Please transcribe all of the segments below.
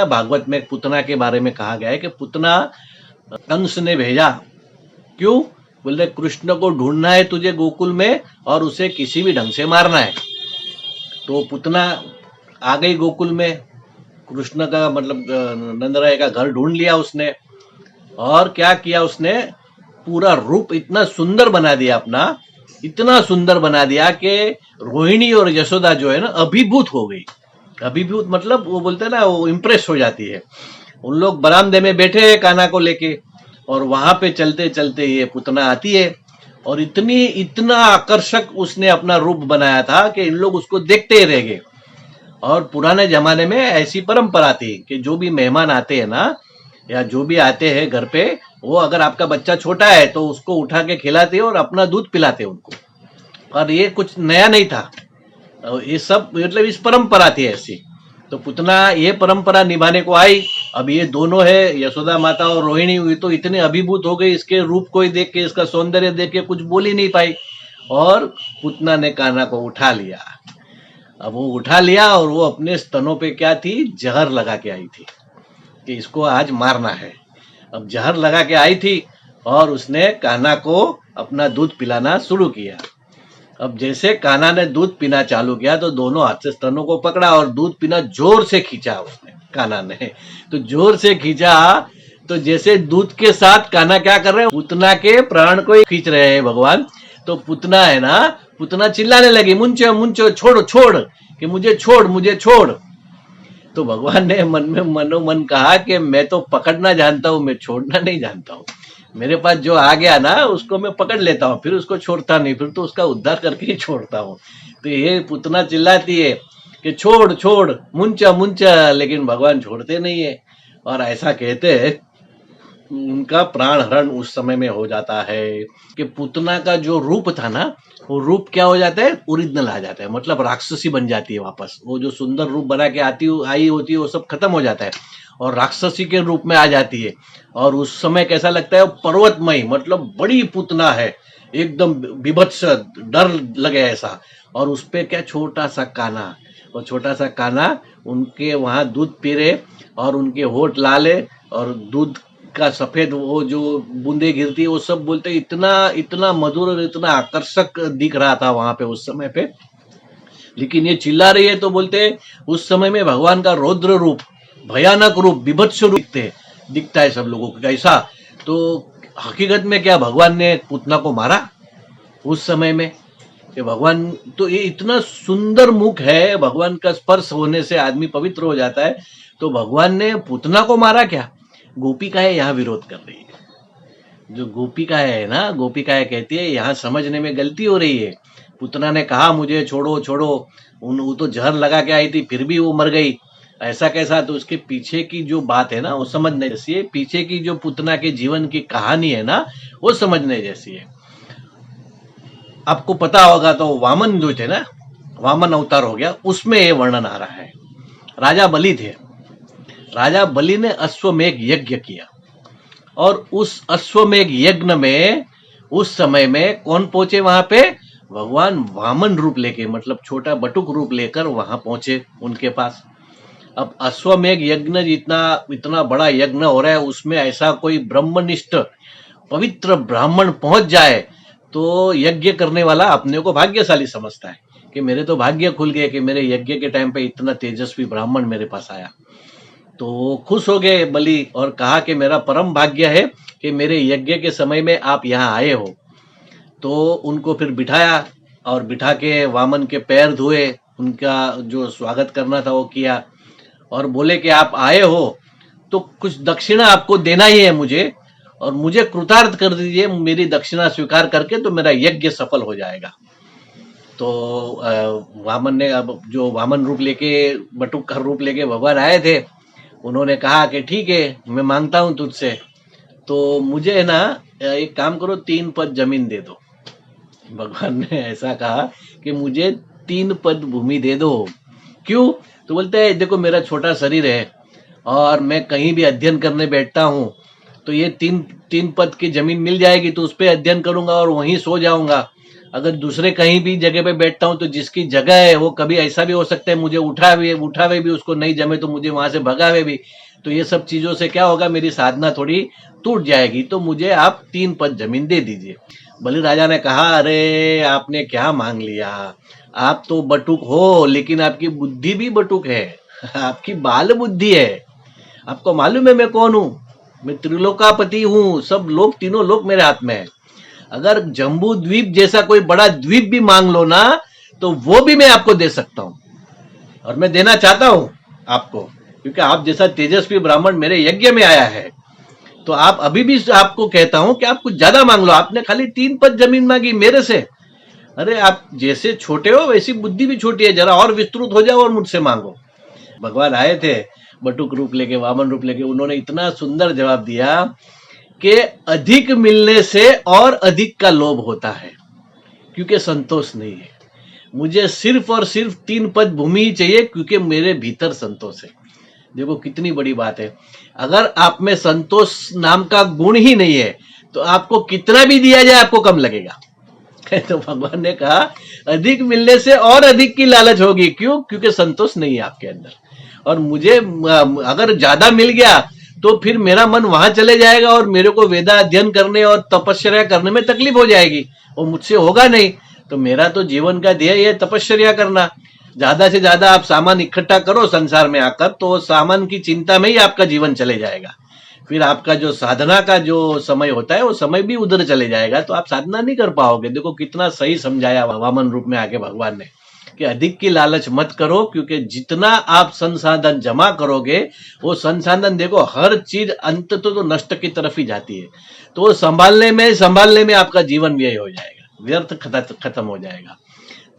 भागवत में पुतना के बारे में कहा गया है कि पुतना कंस ने भेजा। क्यों? बोले कृष्ण को ढूंढना है तुझे गोकुल में और उसे किसी भी ढंग से मारना है। तो पुतना आ गई गोकुल में, कृष्ण का मतलब नंदराय का घर ढूंढ लिया उसने। और क्या किया उसने, पूरा रूप इतना सुंदर बना दिया अपना, इतना सुंदर बना दिया कि रोहिणी और यशोदा जो है ना अभिभूत हो गई। अभिभूत मतलब वो बोलते हैं ना, वो इम्प्रेस हो जाती है। उन लोग बरामदे में बैठे हैं कान्हा को लेके, और वहां पे चलते चलते ये पुतना आती है, और इतना आकर्षक उसने अपना रूप बनाया था कि इन लोग उसको देखते ही रह गए। और पुराने जमाने में ऐसी परंपरा थी कि जो भी मेहमान आते हैं ना, या जो भी आते हैं घर पे, वो अगर आपका बच्चा छोटा है तो उसको उठा के खिलाते और अपना दूध पिलाते उनको। और ये कुछ नया नहीं था, ये सब मतलब इस परंपरा थी ऐसी। तो पुतना ये परंपरा निभाने को आई। अब ये दोनों है, यशोदा माता और रोहिणी, हुई तो इतने अभिभूत हो गए इसके रूप को ही देख के, इसका सौंदर्य देख के कुछ बोल ही नहीं पाई। और पुतना ने कान्हा को उठा लिया। अब वो उठा लिया और वो अपने स्तनों पे क्या थी, जहर लगा के आई थी कि इसको आज मारना है। अब जहर लगा के आई थी और उसने कान्हा को अपना दूध पिलाना शुरू किया। अब जैसे कान्हा ने दूध पीना चालू किया तो दोनों हाथ से स्तनों को पकड़ा और दूध पीना जोर से खींचा उसने, कान्हा ने। तो जोर से खींचा तो जैसे दूध के साथ कान्हा क्या कर रहे हैं, पुतना के प्राण को ही खींच रहे हैं भगवान। तो पुतना है ना, पुतना चिल्लाने लगी, मुंचो मुंचो, छोड़ छोड़, कि मुझे छोड़, मुझे छोड़। तो भगवान ने मन में मनोमन कहा कि मैं तो पकड़ना जानता हूं, मैं छोड़ना नहीं जानता हूं। मेरे पास जो आ गया ना उसको मैं पकड़ लेता हूँ, फिर उसको छोड़ता नहीं, फिर तो उसका उद्धार करके ही छोड़ता हूँ। तो ये पुतना चिल्लाती है कि छोड़ छोड़, मुंचा मुंचा, लेकिन भगवान छोड़ते नहीं है। और ऐसा कहते हैं उनका प्राण हरण उस समय में हो जाता है कि पुतना का जो रूप था ना, वो रूप क्या हो जाता है, ओरिजिनल आ जाता है, मतलब राक्षसी बन जाती है वापस। वो जो सुंदर रूप बना के आई होती है वो सब खत्म हो जाता है और राक्षसी के रूप में आ जाती है। और उस समय कैसा लगता है, पर्वतमय, मतलब बड़ी पुतना है, एकदम बीभत्स, डर लगे ऐसा। और उस पे क्या, छोटा सा कान्हा, और छोटा सा कान्हा उनके वहां दूध पी रहे, और उनके होठ लाल है, और दूध का सफेद वो जो बूंदे गिरती है वो सब बोलते इतना इतना मधुर और इतना आकर्षक दिख रहा था वहां पे उस समय पे। लेकिन ये चिल्ला रही है तो बोलते उस समय में भगवान का रौद्र रूप, भयानक रूप, बीभत्स रूप दिखता है सब लोगों को कैसा। तो हकीकत में क्या भगवान ने पुतना को मारा उस समय में? कि भगवान तो ये इतना सुंदर मुख है, भगवान का स्पर्श होने से आदमी पवित्र हो जाता है। तो भगवान ने पुतना को मारा क्या? गोपिकाएं यहाँ विरोध कर रही है। जो गोपिकाएं है ना, गोपिकाएं कहती है यहाँ समझने में गलती हो रही है। पुतना ने कहा मुझे छोड़ो छोड़ो, वो तो जहर लगा के आई थी फिर भी वो मर गई, ऐसा कैसा? तो उसके पीछे की जो बात है ना वो समझने जैसी है। पीछे की जो पुतना के जीवन की कहानी है ना वो समझने जैसी है। आपको पता होगा तो वामन जो थे ना, वामन अवतार हो गया, उसमें ये वर्णन आ रहा है। राजा बलि थे, राजा बलि ने अश्वमेघ यज्ञ किया, और उस अश्वमेघ यज्ञ में उस समय में कौन पहुंचे वहां पे? भगवान वामन रूप लेके, मतलब छोटा बटुक रूप लेकर वहां पहुंचे उनके पास। अब अश्वमेघ यज्ञ जितना इतना बड़ा यज्ञ हो रहा है, उसमें ऐसा कोई ब्रह्मनिष्ठ पवित्र ब्राह्मण पहुंच जाए तो यज्ञ करने वाला अपने को भाग्यशाली समझता है कि मेरे तो भाग्य खुल गए कि मेरे यज्ञ के टाइम पे इतना तेजस्वी ब्राह्मण मेरे पास आया। तो खुश हो गए बलि और कहा कि मेरा परम भाग्य है कि मेरे यज्ञ के समय में आप यहाँ आए हो। तो उनको फिर बिठाया और बिठा के वामन के पैर धोए, उनका जो स्वागत करना था वो किया, और बोले कि आप आए हो तो कुछ दक्षिणा आपको देना ही है मुझे, और मुझे कृतार्थ कर दीजिए, मेरी दक्षिणा स्वीकार करके तो मेरा यज्ञ सफल हो जाएगा। तो वामन ने, अब जो वामन रूप लेके, बटुक का रूप लेके भगवान आए थे, उन्होंने कहा कि ठीक है मैं मांगता हूं तुझसे, तो मुझे ना एक काम करो, 3 पद जमीन दे दो। भगवान ने ऐसा कहा कि मुझे 3 पद भूमि दे दो। क्यों? तो बोलते हैं देखो मेरा छोटा शरीर है और मैं कहीं भी अध्ययन करने बैठता हूँ तो ये तीन पद की जमीन मिल जाएगी तो उस पर अध्ययन करूंगा और वहीं सो जाऊंगा। अगर दूसरे कहीं भी जगह पे बैठता हूं तो जिसकी जगह है वो कभी ऐसा भी हो सकता है मुझे उठावे भी, उसको नहीं जमे तो मुझे वहां से भगावे भी। तो ये सब चीजों से क्या होगा, मेरी साधना थोड़ी टूट जाएगी। तो मुझे आप 3 पद जमीन दे दीजिए। बलि राजा ने कहा, अरे आपने क्या मांग लिया, आप तो बटुक हो लेकिन आपकी बुद्धि भी बटुक है। आपकी बाल बुद्धि है। आपको मालूम है मैं कौन हूं? मैं त्रिलोकापति हूं, सब लोग, तीनों लोग मेरे हाथ में है। अगर जम्बू द्वीप जैसा कोई बड़ा द्वीप भी मांग लो ना, तो वो भी मैं आपको दे सकता हूं, और मैं देना चाहता हूं आपको, क्योंकि आप जैसा तेजस्वी ब्राह्मण मेरे यज्ञ में आया है। तो आप अभी भी आपको कहता हूं कि आप कुछ ज्यादा मांग लो। आपने खाली 3 पद जमीन मांगी मेरे से। अरे आप जैसे छोटे हो वैसी बुद्धि भी छोटी है, जरा और विस्तृत हो जाओ और मुझसे मांगो। भगवान आए थे बटुक रूप लेके, वामन रूप लेके, उन्होंने इतना सुंदर जवाब दिया कि अधिक मिलने से और अधिक का लोभ होता है, क्योंकि संतोष नहीं है। मुझे सिर्फ और सिर्फ 3 पद भूमि ही चाहिए, क्योंकि मेरे भीतर संतोष है। देखो कितनी बड़ी बात है। अगर आप में संतोष नाम का गुण ही नहीं है तो आपको कितना भी दिया जाए आपको कम लगेगा। तो भगवान ने कहा अधिक मिलने से और अधिक की लालच होगी। क्यों? क्योंकि संतोष नहीं है आपके अंदर। और मुझे अगर ज्यादा मिल गया तो फिर मेरा मन वहां चले जाएगा और मेरे को वेदा अध्ययन करने और तपस्या करने में तकलीफ हो जाएगी, वो मुझसे होगा नहीं। तो मेरा तो जीवन का ध्येय है तपस्या करना। ज्यादा से ज्यादा आप सामान इकट्ठा करो संसार में आकर, तो सामान की चिंता में ही आपका जीवन चले जाएगा। फिर आपका जो साधना का जो समय होता है वो समय भी उधर चले जाएगा, तो आप साधना नहीं कर पाओगे। देखो कितना सही समझाया वामन रूप में आके भगवान ने कि अधिक की लालच मत करो, क्योंकि जितना आप संसाधन जमा करोगे वो संसाधन, देखो हर चीज अंत तो नष्ट की तरफ ही जाती है। तो संभालने में आपका जीवन व्यय हो जाएगा, व्यर्थ खत्म हो जाएगा।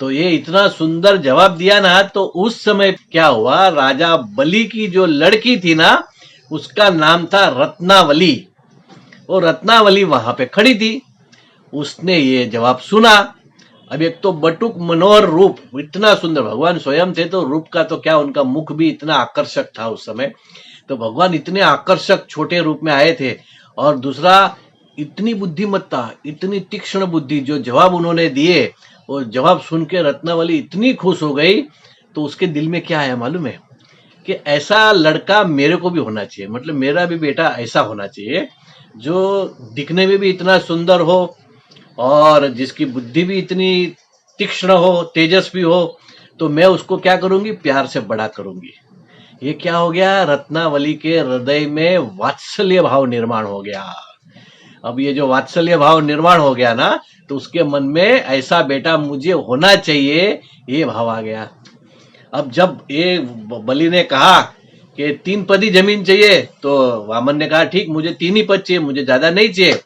तो ये इतना सुंदर जवाब दिया ना। तो उस समय क्या हुआ, राजा बलि की जो लड़की थी ना, उसका नाम था रत्नावली। वो रत्नावली वहां पे खड़ी थी। उसने ये जवाब सुना। अब एक तो बटुक मनोहर रूप, इतना सुंदर, भगवान स्वयं थे तो रूप का तो क्या, उनका मुख भी इतना आकर्षक था उस समय। तो भगवान इतने आकर्षक छोटे रूप में आए थे। और दूसरा, इतनी बुद्धिमत्ता, इतनी तीक्ष्ण बुद्धि, जो जवाब उन्होंने दिए, वो जवाब सुन के रत्नावली इतनी खुश हो गई। तो उसके दिल में क्या आया मालूम है, कि ऐसा लड़का मेरे को भी होना चाहिए, मतलब मेरा भी बेटा ऐसा होना चाहिए, जो दिखने में भी इतना सुंदर हो और जिसकी बुद्धि भी इतनी तीक्ष्ण हो, तेजस्वी हो। तो मैं उसको क्या करूंगी, प्यार से बड़ा करूंगी। ये क्या हो गया, रत्नावली के हृदय में वात्सल्य भाव निर्माण हो गया। अब ये जो वात्सल्य भाव निर्माण हो गया ना, तो उसके मन में ऐसा बेटा मुझे होना चाहिए, ये भाव आ गया। अब जब ये बलि ने कहा कि 3 पद ही जमीन चाहिए, तो वामन ने कहा ठीक, मुझे 3 ही पद चाहिए, मुझे ज्यादा नहीं चाहिए।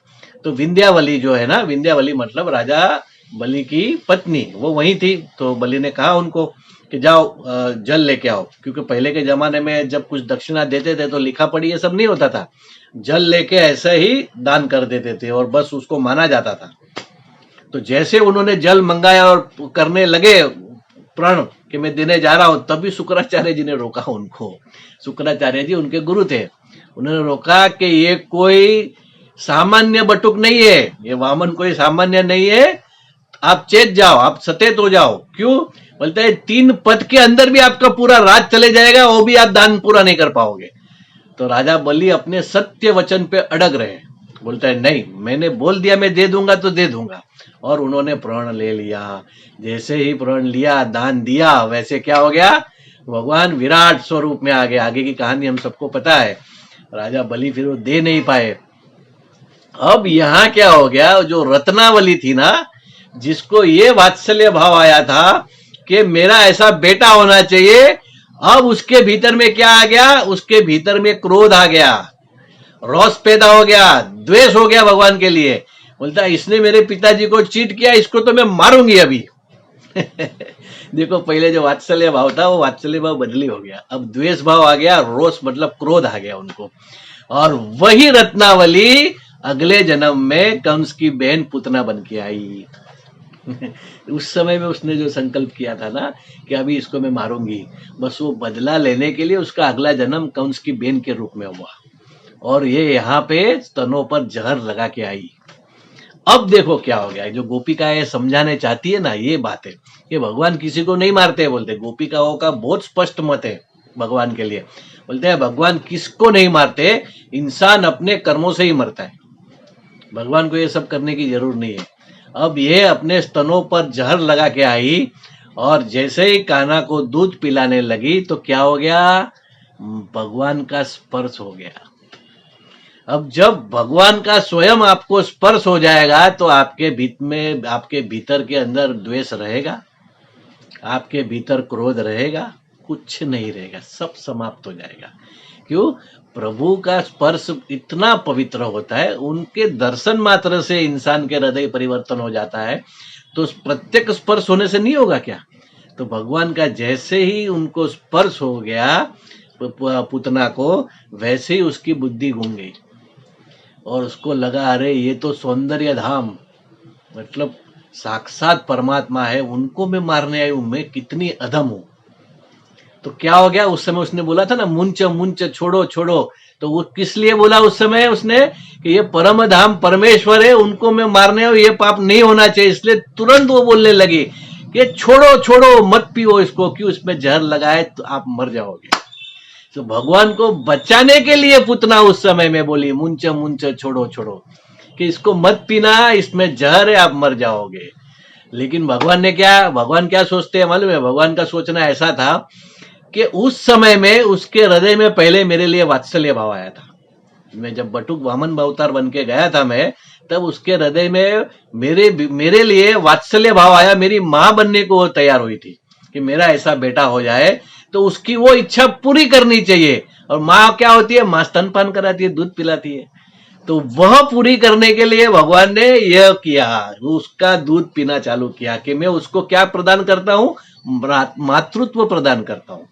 तो विंध्यावली जो है ना, विंध्यावली मतलब राजा बलि की पत्नी, वो वही थी। तो बलि ने कहा उनको कि जाओ जल लेके आओ, क्योंकि पहले के जमाने में जब कुछ दक्षिणा देते थे तो लिखा पढ़ी ये सब नहीं होता था। जल लेके ऐसे ही दान कर देते थे और बस उसको माना जाता था। तो जैसे उन्होंने जल मंगाया और करने लगे प्रण कि मैं देने जा रहा हूं, तभी शुक्राचार्य जी ने रोका उनको। शुक्राचार्य जी उनके गुरु थे। उन्होंने रोका कि ये कोई सामान्य बटुक नहीं है, ये वामन कोई सामान्य नहीं है, आप चेत जाओ, आप सचेत हो जाओ। क्यों? बोलते हैं 3 पद के अंदर भी आपका पूरा राज चले जाएगा, वो भी आप दान पूरा नहीं कर पाओगे। तो राजा बलि अपने सत्य वचन पे अड़ग रहे। बोलता है नहीं, मैंने बोल दिया मैं दे दूंगा तो दे दूंगा। और उन्होंने प्रण ले लिया। जैसे ही प्रण लिया, दान दिया, वैसे क्या हो गया, भगवान विराट स्वरूप में आ गए। आगे की कहानी हम सबको पता है। राजा बलि फिर वो दे नहीं पाए। अब यहाँ क्या हो गया, जो रत्नावली थी ना, जिसको ये वात्सल्य भाव आया था कि मेरा ऐसा बेटा होना चाहिए, अब उसके भीतर में क्या आ गया, उसके भीतर में क्रोध आ गया, रोष पैदा हो गया, द्वेष हो गया भगवान के लिए। बोलता है इसने मेरे पिताजी को चीट किया, इसको तो मैं मारूंगी अभी। देखो पहले जो वात्सल्य भाव था वो वात्सल्य भाव बदली हो गया, अब द्वेष भाव आ गया, रोष मतलब क्रोध आ गया उनको। और वही रत्नावली अगले जन्म में कंस की बहन पुतना बन के आई। उस समय में उसने जो संकल्प किया था ना कि अभी इसको मैं मारूंगी, बस वो बदला लेने के लिए उसका अगला जन्म कंस की बहन के रूप में हुआ। और ये यहाँ पे स्तनों पर जहर लगा के आई। अब देखो क्या हो गया, जो गोपिकाएं समझाने चाहती है ना ये बात है कि भगवान किसी को नहीं मारते, बोलते गोपिकाओं का बहुत स्पष्ट मत है भगवान के लिए। बोलते हैं भगवान किसको नहीं मारते, इंसान अपने कर्मों से ही मरता है, भगवान को ये सब करने की जरूरत नहीं है। अब ये अपने स्तनों पर जहर लगा के आई और जैसे ही कान्हा को दूध पिलाने लगी तो क्या हो गया, भगवान का स्पर्श हो गया। अब जब भगवान का स्वयं आपको स्पर्श हो जाएगा तो आपके भीतर के अंदर द्वेष रहेगा, आपके भीतर क्रोध रहेगा, कुछ नहीं रहेगा, सब समाप्त हो जाएगा। क्यों? प्रभु का स्पर्श इतना पवित्र होता है, उनके दर्शन मात्र से इंसान के हृदय परिवर्तन हो जाता है। तो प्रत्येक स्पर्श होने से नहीं होगा क्या? तो भगवान का जैसे ही उनको स्पर्श हो गया पुतना को, वैसे ही उसकी बुद्धि घूम गई और उसको लगा अरे ये तो सौंदर्य धाम, मतलब साक्षात परमात्मा है, उनको मैं मारने आई हूं, मैं कितनी अधम हूं। तो क्या हो गया, उस समय उसने बोला था ना मुंच मुंच छोड़ो छोड़ो, तो वो किस लिए बोला उस समय उसने कि ये परम धाम परमेश्वर है, उनको मैं मारने आऊं, ये पाप नहीं होना चाहिए। इसलिए तुरंत वो बोलने लगी कि छोड़ो छोड़ो मत पियो इसको, क्यों इसमें जहर लगाए तो आप मर जाओगे। तो भगवान को बचाने के लिए पुतना उस समय में बोली मुंच मुंच छोड़ो छोड़ो, कि इसको मत पीना, इसमें जहर है, आप मर जाओगे। लेकिन भगवान क्या सोचते हैं मालूम है? भगवान का सोचना ऐसा था कि उस समय में उसके हृदय में पहले मेरे लिए वात्सल्य भाव आया था। मैं जब बटुक वामन अवतार बन के गया था मैं, तब उसके हृदय में मेरे लिए वात्सल्य भाव आया। मेरी माँ बनने को वो तैयार हुई थी कि मेरा ऐसा बेटा हो जाए, तो उसकी वो इच्छा पूरी करनी चाहिए। और माँ क्या होती है? माँ स्तनपान कराती है, दूध पिलाती है। तो वह पूरी करने के लिए भगवान ने यह किया, उसका दूध पीना चालू किया कि मैं उसको क्या प्रदान करता हूं, मातृत्व प्रदान करता हूं।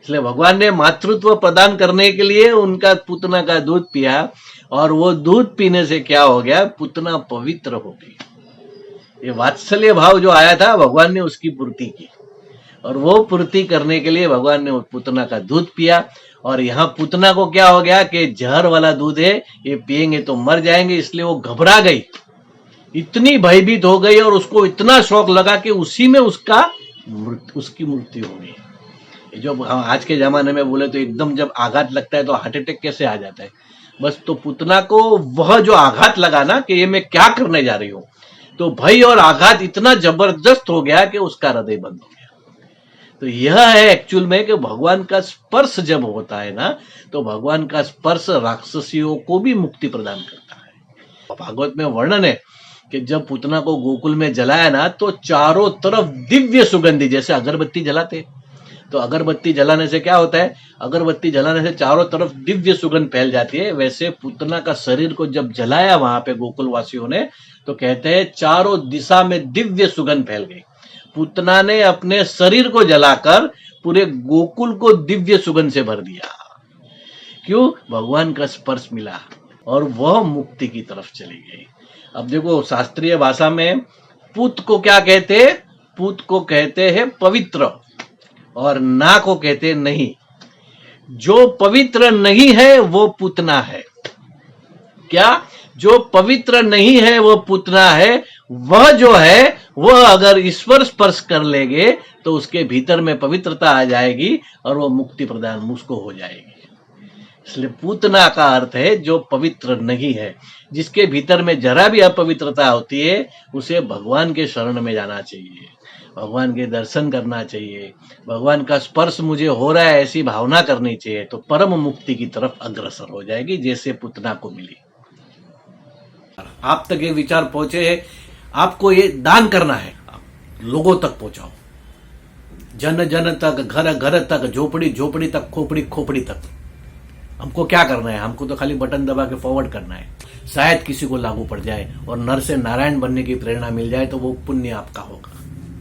इसलिए भगवान ने मातृत्व प्रदान करने के लिए उनका पुतना का दूध पिया, और वो दूध पीने से क्या हो गया, पुतना पवित्र हो गई। ये वात्सल्य भाव जो आया था भगवान ने उसकी पूर्ति की, और वो पूर्ति करने के लिए भगवान ने पुतना का दूध पिया। और यहाँ पुतना को क्या हो गया कि जहर वाला दूध है, ये पिएंगे तो मर जाएंगे, इसलिए वो घबरा गई, इतनी भयभीत हो गई और उसको इतना शौक लगा कि उसी में उसकी मृत्यु हो गई। जो आज के जमाने में बोले तो एकदम जब आघात लगता है तो हार्ट अटैक कैसे आ जाता है, बस तो पुतना को वह जो आघात लगा ना कि ये मैं क्या करने जा रही हूं, तो भय और आघात इतना जबरदस्त हो गया कि उसका हृदय बंद हो गया। तो यह है एक्चुअल में कि भगवान का स्पर्श जब होता है ना, तो भगवान का स्पर्श राक्षसियों को भी मुक्ति प्रदान करता है। भागवत में वर्णन है कि जब पुतना को गोकुल में जलाया ना, तो चारों तरफ दिव्य सुगंधी, जैसे अगरबत्ती जलाते, तो अगरबत्ती जलाने से क्या होता है, अगरबत्ती जलाने से चारों तरफ दिव्य सुगंध फैल जाती है। वैसे पुतना का शरीर को जब जलाया वहां पे गोकुल वासियों ने, तो कहते हैं चारों दिशा में दिव्य सुगंध फैल गई। पुतना ने अपने शरीर को जलाकर पूरे गोकुल को दिव्य सुगंध से भर दिया। क्यों? भगवान का स्पर्श मिला और वह मुक्ति की तरफ चली गई। अब देखो शास्त्रीय भाषा में पुत को क्या कहते हैं? पुत को कहते हैं पवित्र, और ना को कहते हैं नहीं। जो पवित्र नहीं है वो पुतना है। क्या? जो पवित्र नहीं है वो पुतना है। वह जो है वह अगर ईश्वर स्पर्श कर लेंगे तो उसके भीतर में पवित्रता आ जाएगी और वो मुक्ति प्रदान उसको हो जाएगी। इसलिए पूतना का अर्थ है जो पवित्र नहीं है। जिसके भीतर में जरा भी अपवित्रता होती है उसे भगवान के शरण में जाना चाहिए, भगवान के दर्शन करना चाहिए, भगवान का स्पर्श मुझे हो रहा है ऐसी भावना करनी चाहिए, तो परम मुक्ति की तरफ अग्रसर हो जाएगी, जैसे पुतना को मिली। आप तक ये विचार पहुंचे, आपको ये दान करना है, लोगों तक पहुंचाओ, जन जन तक, घर घर तक, झोपड़ी झोपड़ी तक, खोपड़ी खोपड़ी तक। हमको क्या करना है? हमको तो खाली बटन दबा के फॉरवर्ड करना है। शायद किसी को लागू पड़ जाए और नर से नारायण बनने की प्रेरणा मिल जाए तो वो पुण्य आपका होगा।